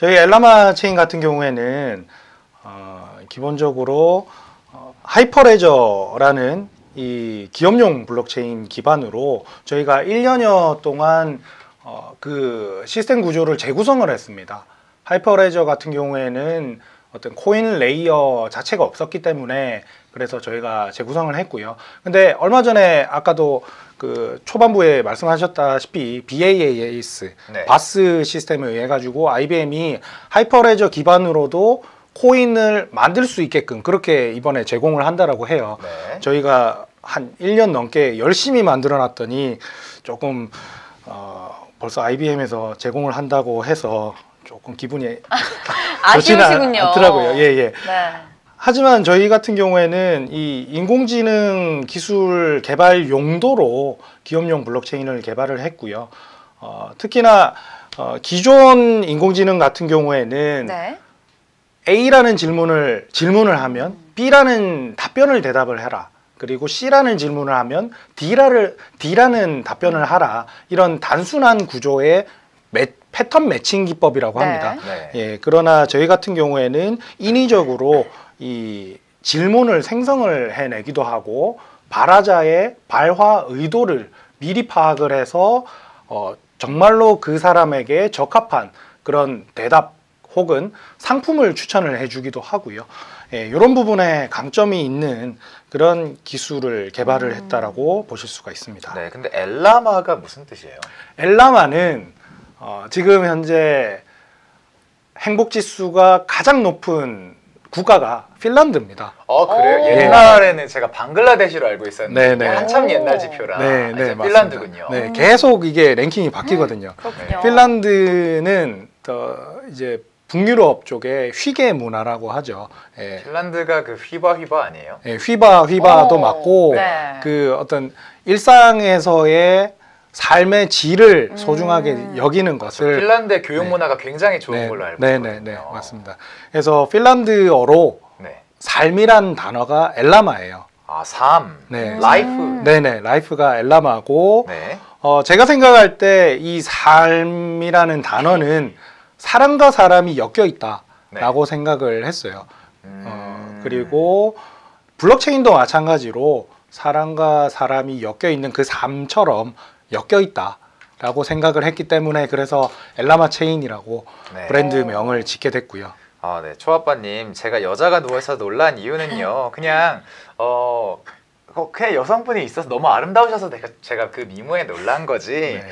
저희 엘라마 체인 같은 경우에는 기본적으로 하이퍼레저라는 이 기업용 블록체인 기반으로 저희가 1년여 동안 그 시스템 구조를 재구성을 했습니다. 하이퍼레저 같은 경우에는 어떤 코인 레이어 자체가 없었기 때문에 그래서 저희가 재구성을 했고요. 근데 얼마 전에 아까도 그 초반부에 말씀하셨다시피 BAAS, 네. 바스 시스템에 의해 가지고 IBM이 하이퍼레저 기반으로도 코인을 만들 수 있게끔 그렇게 이번에 제공을 한다라고 해요. 네. 저희가 한 1년 넘게 열심히 만들어 놨더니 조금 벌써 IBM에서 제공을 한다고 해서 조금 기분이 좋지는 아쉬우시군요. 않더라고요. 예, 예. 네. 하지만 저희 같은 경우에는 이 인공지능 기술 개발 용도로 기업용 블록체인을 개발을 했고요. 특히나 기존 인공지능 같은 경우에는 네. A라는 질문을 하면 B라는 답변을 대답을 해라. 그리고 C라는 질문을 하면 D라는 답변을 하라. 이런 단순한 구조의 패턴 매칭 기법이라고 네. 합니다. 네. 예, 그러나 저희 같은 경우에는 인위적으로 이 질문을 생성을 해내기도 하고 발화자의 발화 의도를 미리 파악을 해서 정말로 그 사람에게 적합한 그런 대답 혹은 상품을 추천을 해주기도 하고요. 예, 이런 부분에 강점이 있는 그런 기술을 개발을 했다라고 보실 수가 있습니다. 네, 근데 엘라마가 무슨 뜻이에요? 엘라마는 지금 현재 행복 지수가 가장 높은 국가가 핀란드입니다. 그래요? 오. 옛날에는 제가 방글라데시로 알고 있었는데 네, 네. 한참 옛날 지표라 네, 이제 맞습니다. 핀란드군요. 네, 계속 이게 랭킹이 바뀌거든요. 그렇군요. 핀란드는 이제 북유럽 쪽에 휘게 문화라고 하죠. 예. 핀란드가 그 휘바 아니에요? 예, 휘바도 맞고 네. 그 어떤 일상에서의 삶의 질을 소중하게 여기는 것을 핀란드의 교육 문화가 굉장히 좋은 걸로 알고 있거든요. 네, 맞습니다. 그래서 핀란드어로 네. 삶이란 단어가 엘라마예요. 삶, 네. 라이프. 네네, 라이프가 엘라마고 네. 제가 생각할 때 이 삶이라는 단어는 사람과 사람이 엮여 있다라고 생각을 했어요. 그리고 블록체인도 마찬가지로 사람과 사람이 엮여 있는 그 삶처럼 엮여 있다라고 생각을 했기 때문에 그래서 엘라마 체인이라고 네. 브랜드명을 짓게 됐고요. 네, 초아빠님, 제가 여자가 누워서 놀란 이유는요, 그냥 여성분이 있어서 너무 아름다우셔서 제가 그 미모에 놀란 거지, 네.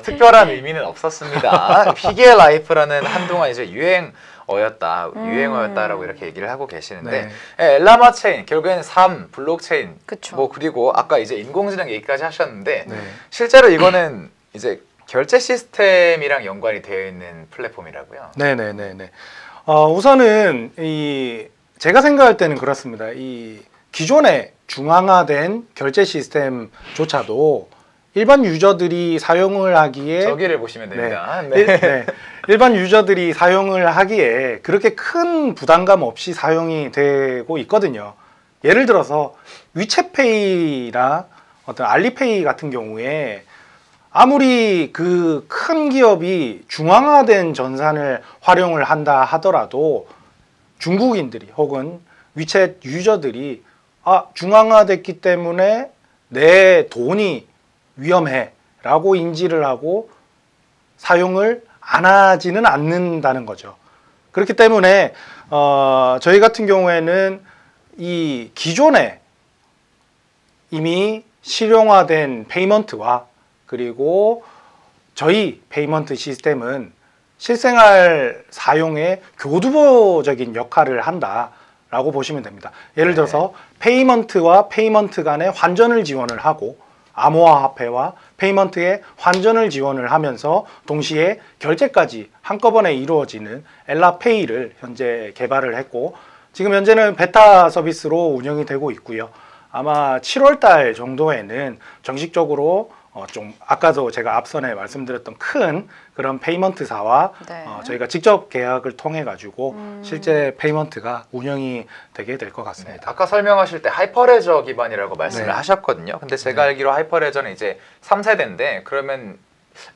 특별한 의미는 없었습니다. 피기의 라이프라는 한동안 이제 유행어였다라고 이렇게 얘기를 하고 계시는데, 네. 엘라마 체인, 결국에는 블록체인, 그쵸. 그리고 아까 이제 인공지능 얘기까지 하셨는데, 네. 실제로 이거는 이제 결제 시스템이랑 연관이 되어 있는 플랫폼이라고요. 네네네네. 우선은 제가 생각할 때는 그렇습니다. 이 기존의 중앙화된 결제 시스템조차도 일반 유저들이 사용을 하기에 저기를 보시면 됩니다. 일반 유저들이 사용을 하기에 그렇게 큰 부담감 없이 사용이 되고 있거든요. 예를 들어서 위챗페이나 어떤 알리페이 같은 경우에 아무리 그 큰 기업이 중앙화된 전산을 활용을 한다 하더라도 중국인들이 혹은 위챗 유저들이 중앙화됐기 때문에 내 돈이 위험해 라고 인지를 하고 사용을 안 하지는 않는다는 거죠. 그렇기 때문에 저희 같은 경우에는 이 기존에 이미 실용화된 페이먼트와 그리고 저희 페이먼트 시스템은 실생활 사용에 교두보적인 역할을 한다라고 보시면 됩니다. 예를 들어서 페이먼트와 페이먼트 간의 환전을 지원을 하고 암호화폐와 페이먼트의 환전을 지원을 하면서 동시에 결제까지 한꺼번에 이루어지는 엘라페이를 현재 개발을 했고 지금 현재는 베타 서비스로 운영이 되고 있고요. 아마 7월 달 정도에는 정식적으로 좀 아까도 제가 앞선에 말씀드렸던 큰 그런 페이먼트사와 저희가 직접 계약을 통해 가지고 실제 페이먼트가 운영이 되게 될 것 같습니다. 네, 아까 설명하실 때 하이퍼레저 기반이라고 말씀을 하셨거든요. 근데 제가 알기로 하이퍼레저는 이제 3세대인데 그러면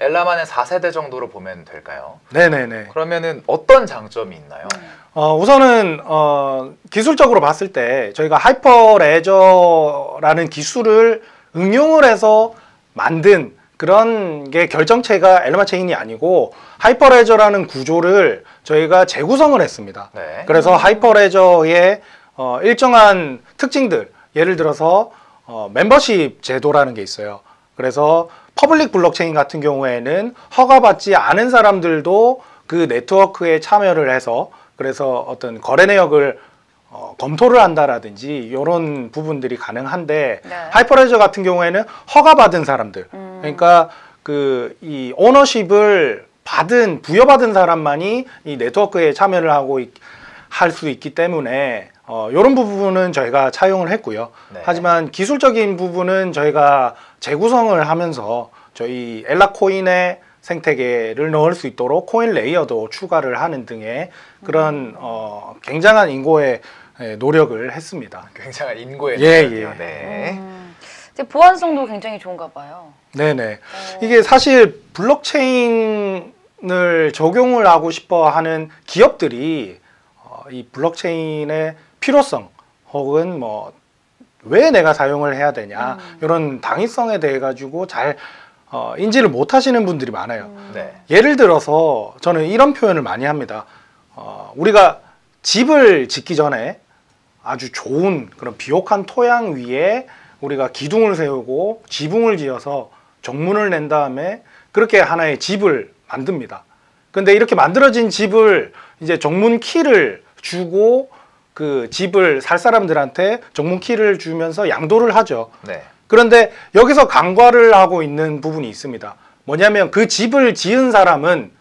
엘라만의 4세대 정도로 보면 될까요? 네네네. 그러면은 어떤 장점이 있나요? 우선은 기술적으로 봤을 때 저희가 하이퍼레저라는 기술을 응용을 해서 만든 그런 게 결정체가 엘라마 체인이 아니고 하이퍼레저라는 구조를 저희가 재구성을 했습니다. 네. 그래서 하이퍼레저의 일정한 특징들, 예를 들어서 멤버십 제도라는 게 있어요. 그래서 퍼블릭 블록체인 같은 경우에는 허가받지 않은 사람들도 그 네트워크에 참여를 해서 그래서 어떤 거래 내역을 검토를 한다라든지 이런 부분들이 가능한데 네. 하이퍼레저 같은 경우에는 허가받은 사람들 그러니까 그 이 오너십을 부여받은 사람만이 이 네트워크에 참여를 하고 할 수 있기 때문에 이런 부분은 저희가 차용을 했고요. 네. 하지만 기술적인 부분은 저희가 재구성을 하면서 저희 엘라코인의 생태계를 넣을 수 있도록 코인 레이어도 추가를 하는 등의 그런 굉장한 인고의 노력을 했습니다. 굉장한 인고의 예, 노력이요. 예. 네. 이제 보안성도 굉장히 좋은가 봐요. 네네. 이게 사실 블록체인을 적용을 하고 싶어 하는 기업들이 이 블록체인의 필요성 혹은 뭐 왜 내가 사용을 해야 되냐 이런 당위성에 대해 가지고 잘 인지를 못 하시는 분들이 많아요. 네. 예를 들어서 저는 이런 표현을 많이 합니다. 우리가 집을 짓기 전에 아주 좋은 그런 비옥한 토양 위에 우리가 기둥을 세우고 지붕을 지어서 정문을 낸 다음에 그렇게 하나의 집을 만듭니다. 근데 이렇게 만들어진 집을 이제 정문 키를 주고 그 집을 살 사람들한테 정문 키를 주면서 양도를 하죠. 네. 그런데 여기서 간과를 하고 있는 부분이 있습니다. 뭐냐면 그 집을 지은 사람은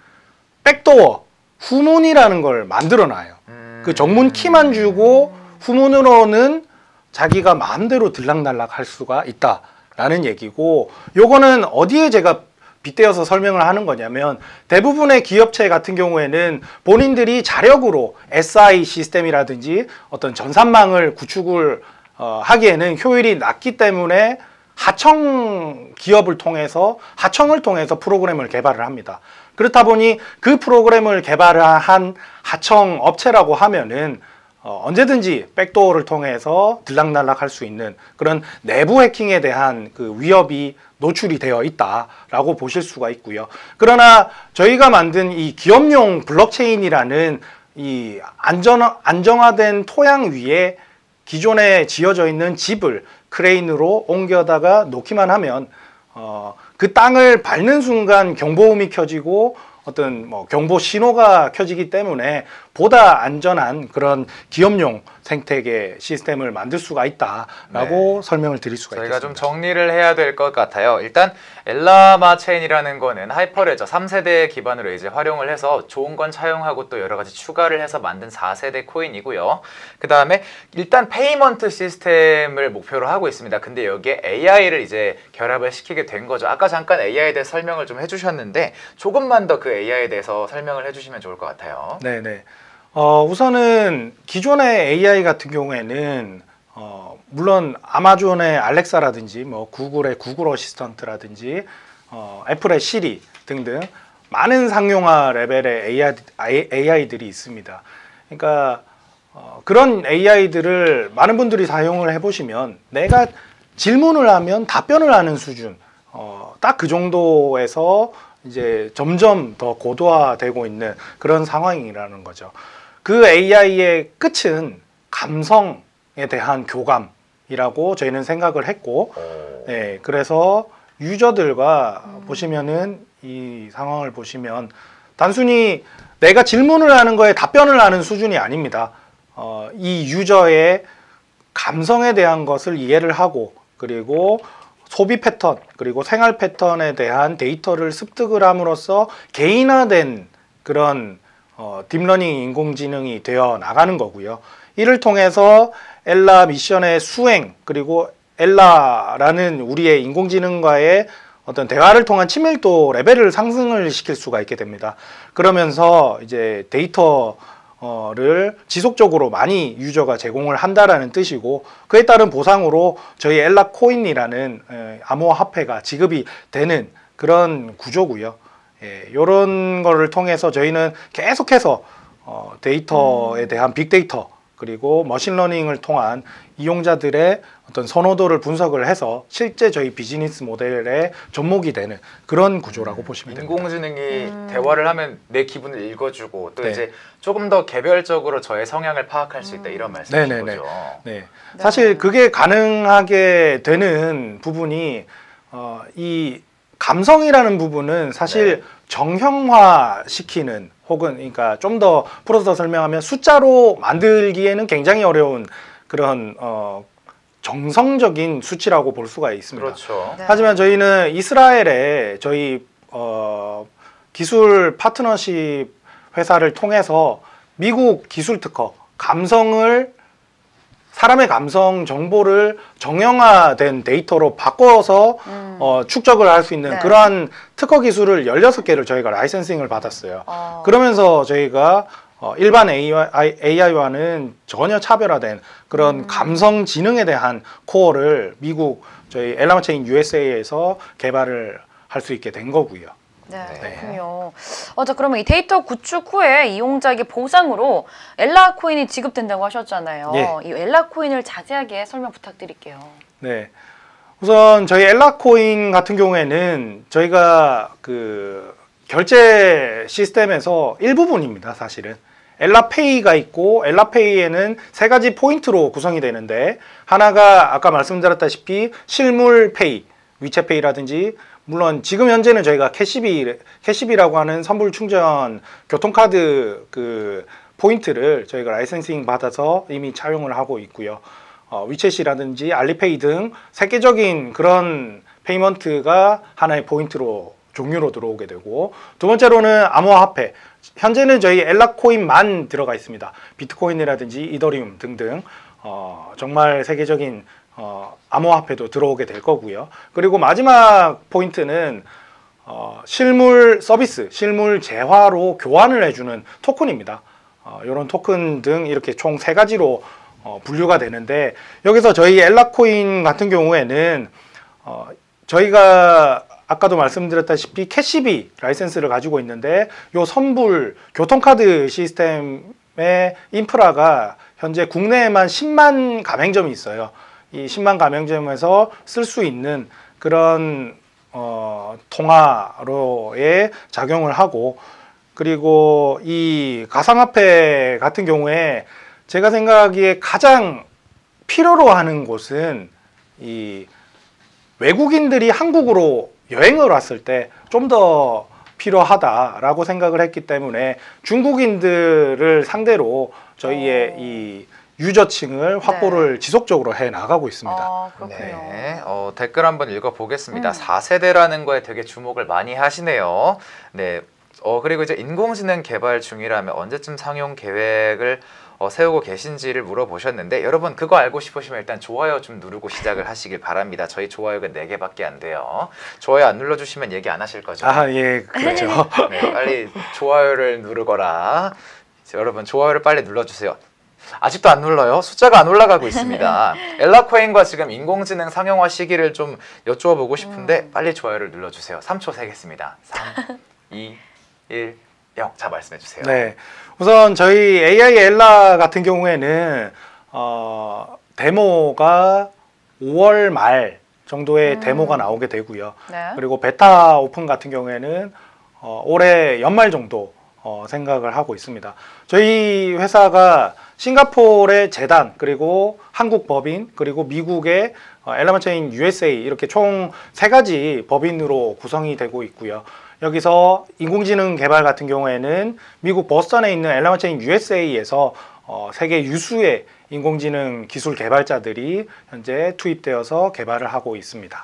백도어, 후문이라는 걸 만들어 놔요. 그 정문 키만 주고 후문으로는 자기가 마음대로 들락날락 할 수가 있다라는 얘기고, 요거는 어디에 제가 빗대어서 설명을 하는 거냐면 대부분의 기업체 같은 경우에는 본인들이 자력으로 SI 시스템이라든지 어떤 전산망을 구축을 하기에는 효율이 낮기 때문에 하청 기업을 통해서 하청을 통해서 프로그램을 개발을 합니다. 그렇다 보니 그 프로그램을 개발한 하청 업체라고 하면은 언제든지 백도어를 통해서 들락날락 할 수 있는 그런 내부 해킹에 대한 그 위협이 노출이 되어 있다라고 보실 수가 있고요. 그러나 저희가 만든 이 기업용 블록체인이라는 이 안정화된 토양 위에 기존에 지어져 있는 집을 크레인으로 옮겨다가 놓기만 하면 그 땅을 밟는 순간 경보음이 켜지고 어떤 뭐 경보 신호가 켜지기 때문에 보다 안전한 그런 기업용 생태계 시스템을 만들 수가 있다라고 설명을 드릴 수가 저희가 있겠습니다. 좀 정리를 해야 될 것 같아요. 일단 엘라마 체인이라는 거는 하이퍼레저 3세대 기반으로 이제 활용을 해서 좋은 건 차용하고 또 여러 가지 추가를 해서 만든 4세대 코인이고요. 그 다음에 일단 페이먼트 시스템을 목표로 하고 있습니다. 근데 여기에 AI를 이제 결합을 시키게 된 거죠. 아까 잠깐 AI에 대해 설명을 좀 해주셨는데 조금만 더 그 AI에 대해서 설명을 해주시면 좋을 것 같아요. 네네. 우선은 기존의 AI 같은 경우에는 물론 아마존의 알렉사라든지 뭐 구글의 구글 어시스턴트라든지 애플의 시리 등등 많은 상용화 레벨의 AI들이 있습니다. 그러니까 그런 AI들을 많은 분들이 사용을 해보시면 내가 질문을 하면 답변을 하는 수준, 딱 그 정도에서 이제 점점 더 고도화되고 있는 그런 상황이라는 거죠. 그 AI의 끝은 감성에 대한 교감이라고 저희는 생각을 했고, 네, 그래서 유저들과 보시면은 이 상황을 보시면 단순히 내가 질문을 하는 거에 답변을 하는 수준이 아닙니다. 이 유저의 감성에 대한 것을 이해를 하고 그리고 소비 패턴 그리고 생활 패턴에 대한 데이터를 습득을 함으로써 개인화된 그런 딥러닝 인공지능이 되어 나가는 거고요. 이를 통해서 엘라 미션의 수행 그리고 엘라라는 우리의 인공지능과의 어떤 대화를 통한 친밀도 레벨을 상승을 시킬 수가 있게 됩니다. 그러면서 이제 데이터를 지속적으로 많이 유저가 제공을 한다라는 뜻이고, 그에 따른 보상으로 저희 엘라 코인이라는 암호화폐가 지급이 되는 그런 구조고요. 예, 이런 거를 통해서 저희는 계속해서 데이터에 대한 빅데이터 그리고 머신러닝을 통한 이용자들의 어떤 선호도를 분석을 해서 실제 저희 비즈니스 모델의 접목이 되는 그런 구조라고 보시면 됩니다. 인공지능이 대화를 하면 내 기분을 읽어주고 또 네. 이제 조금 더 개별적으로 저의 성향을 파악할 수 있다 이런 말씀이신 네네네. 거죠. 네. 사실 그게 가능하게 되는 부분이 이 감성이라는 부분은 사실 네. 정형화 시키는 혹은 그러니까 좀 더 풀어서 설명하면 숫자로 만들기에는 굉장히 어려운 그런 정성적인 수치라고 볼 수가 있습니다. 그렇죠. 네. 하지만 저희는 이스라엘에 저희 기술 파트너십 회사를 통해서 미국 기술 특허 사람의 감성 정보를 정형화된 데이터로 바꿔서 축적을 할 수 있는 네. 그러한 특허 기술을 16개를 저희가 라이센싱을 받았어요. 그러면서 저희가 일반 AI와는 전혀 차별화된 그런 감성 지능에 대한 코어를 미국 저희 엘라마체인 USA에서 개발을 할 수 있게 된 거고요. 네, 네. 그렇군요. 자, 그러면 이 데이터 구축 후에 이용자에게 보상으로 엘라 코인이 지급된다고 하셨잖아요. 예. 이 엘라 코인을 자세하게 설명 부탁드릴게요. 네. 우선 저희 엘라코인 같은 경우에는 저희가 그 결제 시스템에서 일부분입니다, 사실은. 엘라페이가 있고 엘라페이에는 3가지 포인트로 구성이 되는데 하나가 아까 말씀드렸다시피 실물페이, 위챗페이라든지 물론 지금 현재는 저희가 캐시비라고 하는 선불 충전 교통카드 그 포인트를 저희가 라이센싱 받아서 이미 차용을 하고 있고요. 위챗이라든지 알리페이 등 세계적인 그런 페이먼트가 하나의 포인트로 종류로 들어오게 되고 두 번째로는 암호화폐. 현재는 저희 엘라코인만 들어가 있습니다. 비트코인이라든지 이더리움 등등 정말 세계적인 암호화폐도 들어오게 될 거고요. 그리고 마지막 포인트는 실물 서비스, 실물 재화로 교환을 해주는 토큰입니다. 이런 토큰 등 이렇게 총 3가지로 분류가 되는데 여기서 저희 엘라코인 같은 경우에는 저희가 아까도 말씀드렸다시피 캐시비 라이센스를 가지고 있는데 요 선불 교통카드 시스템의 인프라가 현재 국내에만 10만 가맹점이 있어요. 이 10만 가맹점에서 쓸 수 있는 그런 통화로의 작용을 하고 그리고 이 가상화폐 같은 경우에 제가 생각하기에 가장 필요로 하는 곳은 이 외국인들이 한국으로 여행을 왔을 때 좀 더 필요하다라고 생각을 했기 때문에 중국인들을 상대로 저희의 이 유저층을 확보를 지속적으로 해 나가고 있습니다. 그렇군요. 네, 댓글 한번 읽어보겠습니다. 4세대라는 거에 되게 주목을 많이 하시네요. 네, 그리고 이제 인공지능 개발 중이라면 언제쯤 상용 계획을 세우고 계신지를 물어보셨는데 여러분 그거 알고 싶으시면 일단 좋아요 좀 누르고 시작을 하시길 바랍니다. 저희 좋아요가 4개밖에 안 돼요. 좋아요 안 눌러주시면 얘기 안 하실 거죠? 예, 그렇죠. 네, 빨리 좋아요를 누르거라. 여러분 좋아요를 빨리 눌러주세요. 아직도 안 눌러요? 숫자가 안 올라가고 있습니다. 엘라코인과 지금 인공지능 상용화 시기를 좀 여쭈어보고 싶은데 빨리 좋아요를 눌러주세요. 3초 세겠습니다. 3, 2, 1, 0. 자, 말씀해주세요. 네, 우선 저희 AI 엘라 같은 경우에는 데모가 5월 말 정도의 데모가 나오게 되고요. 네. 그리고 베타 오픈 같은 경우에는 올해 연말 정도 생각을 하고 있습니다. 저희 회사가 싱가포르의 재단 그리고 한국 법인 그리고 미국의 엘라마체인 USA 이렇게 총 3가지 법인으로 구성이 되고 있고요. 여기서 인공지능 개발 같은 경우에는 미국 버스턴에 있는 엘라마체인 USA에서 세계 유수의 인공지능 기술 개발자들이 현재 투입되어서 개발을 하고 있습니다.